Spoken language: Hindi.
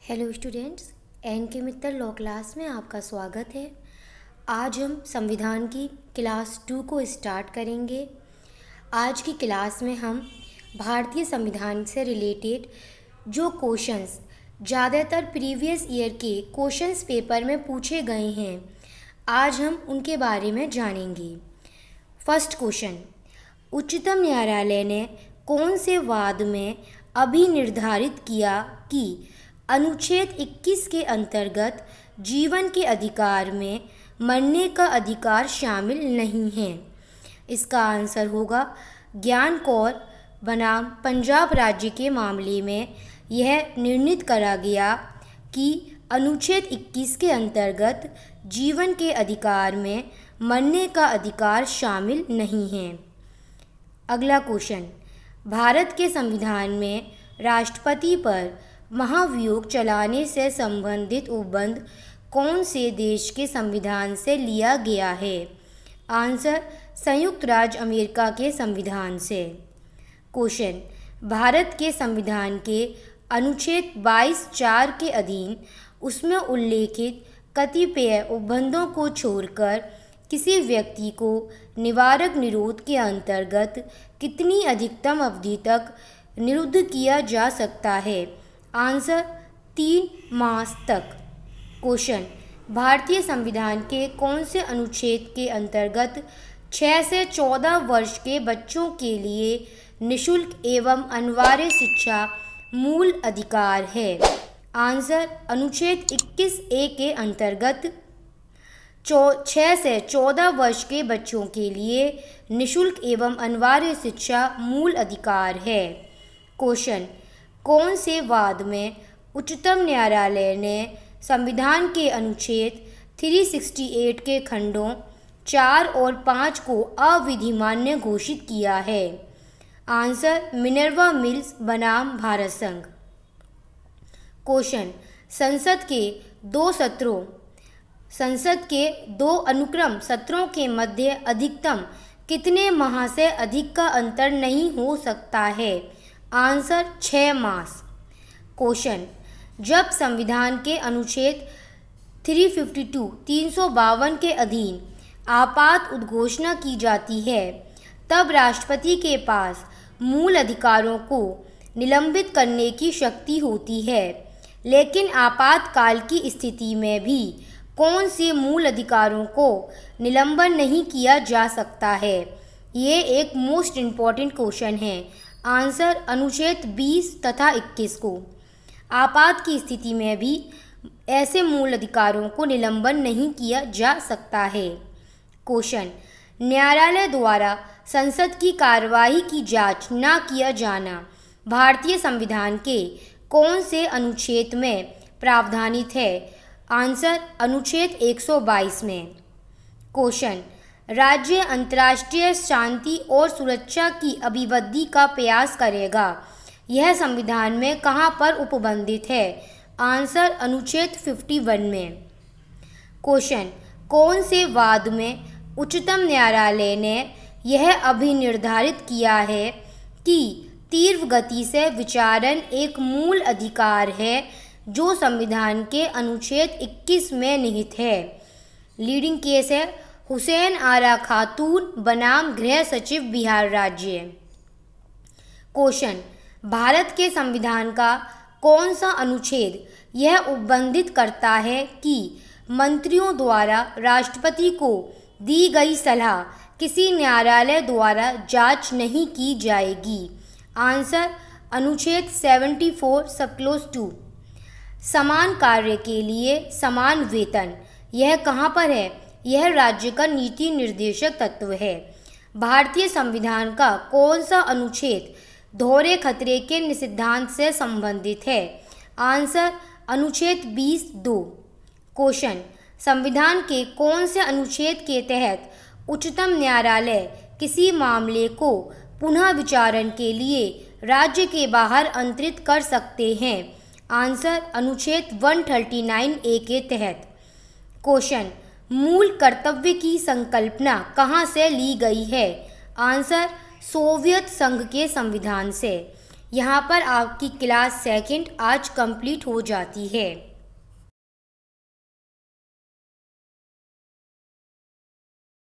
हेलो स्टूडेंट्स, एन के मित्तल लॉ क्लास में आपका स्वागत है। आज हम संविधान की क्लास 2 को स्टार्ट करेंगे। आज की क्लास में हम भारतीय संविधान से रिलेटेड जो क्वेश्चंस ज़्यादातर प्रीवियस ईयर के क्वेश्चंस पेपर में पूछे गए हैं, आज हम उनके बारे में जानेंगे। फर्स्ट क्वेश्चन, उच्चतम न्यायालय ने कौन से वाद में अभी निर्धारित किया कि अनुच्छेद 21 के अंतर्गत जीवन के अधिकार में मरने का अधिकार शामिल नहीं है? इसका आंसर होगा ज्ञान कौर बनाम पंजाब राज्य के मामले में यह निर्णीत करा गया कि अनुच्छेद 21 के अंतर्गत जीवन के अधिकार में मरने का अधिकार शामिल नहीं है। अगला क्वेश्चन, भारत के संविधान में राष्ट्रपति पर महाभियोग चलाने से संबंधित उपबंध कौन से देश के संविधान से लिया गया है? आंसर संयुक्त राज्य अमेरिका के संविधान से। क्वेश्चन, भारत के संविधान के अनुच्छेद 22(4) के अधीन उसमें उल्लेखित कतिपय उपबंधों को छोड़कर किसी व्यक्ति को निवारक निरोध के अंतर्गत कितनी अधिकतम अवधि तक निरुद्ध किया जा सकता है? आंसर 3 मास तक। क्वेश्चन, भारतीय संविधान के कौन से अनुच्छेद के अंतर्गत 6 से 14 वर्ष के बच्चों के लिए निशुल्क एवं अनिवार्य शिक्षा मूल अधिकार है? आंसर अनुच्छेद 21(a) के अंतर्गत 6 से 14 वर्ष के बच्चों के लिए निशुल्क एवं अनिवार्य शिक्षा मूल अधिकार है। क्वेश्चन, कौन से वाद में उच्चतम न्यायालय ने संविधान के अनुच्छेद 368 के खंडों 4 और 5 को अविधिमान्य घोषित किया है? आंसर मिनर्वा मिल्स बनाम भारत संघ। क्वेश्चन, संसद के दो अनुक्रम सत्रों के मध्य अधिकतम कितने माह से अधिक का अंतर नहीं हो सकता है? आंसर 6 मास। क्वेश्चन, जब संविधान के अनुच्छेद 352 के अधीन आपात उद्घोषणा की जाती है, तब राष्ट्रपति के पास मूल अधिकारों को निलंबित करने की शक्ति होती है, लेकिन आपातकाल की स्थिति में भी कौन से मूल अधिकारों को निलंबन नहीं किया जा सकता है? ये एक मोस्ट इम्पॉर्टेंट क्वेश्चन है। आंसर अनुच्छेद 20 तथा 21 को। आपात की स्थिति में भी ऐसे मूल अधिकारों को निलंबन नहीं किया जा सकता है। क्वेश्चन, न्यायालय द्वारा संसद की कार्यवाही की जांच न किया जाना भारतीय संविधान के कौन से अनुच्छेद में प्रावधानित है? आंसर अनुच्छेद 122 में। क्वेश्चन, राज्य अंतर्राष्ट्रीय शांति और सुरक्षा की अभिवृद्धि का प्रयास करेगा, यह संविधान में कहाँ पर उपबंधित है? आंसर अनुच्छेद 51 में। क्वेश्चन, कौन से वाद में उच्चतम न्यायालय ने यह अभी निर्धारित किया है कि तीव्र गति से विचारण एक मूल अधिकार है जो संविधान के अनुच्छेद 21 में निहित है? लीडिंग केस है हुसैन आरा खातून बनाम गृह सचिव बिहार राज्य। क्वेश्चन, भारत के संविधान का कौन सा अनुच्छेद यह उपबंधित करता है कि मंत्रियों द्वारा राष्ट्रपति को दी गई सलाह किसी न्यायालय द्वारा जांच नहीं की जाएगी? आंसर अनुच्छेद 74 सब क्लोज 2। समान कार्य के लिए समान वेतन, यह कहाँ पर है? यह राज्य का नीति निर्देशक तत्व है। भारतीय संविधान का कौन सा अनुच्छेद दोहरे खतरे के निषिद्धांत से संबंधित है? आंसर अनुच्छेद 20(2). क्वेश्चन, संविधान के कौन से अनुच्छेद के तहत उच्चतम न्यायालय किसी मामले को पुनः विचारण के लिए राज्य के बाहर अंतरित कर सकते हैं? आंसर अनुच्छेद 139(a) के तहत। क्वेश्चन, मूल कर्तव्य की संकल्पना कहाँ से ली गई है? आंसर सोवियत संघ के संविधान से। यहाँ पर आपकी क्लास सेकंड आज कंप्लीट हो जाती है।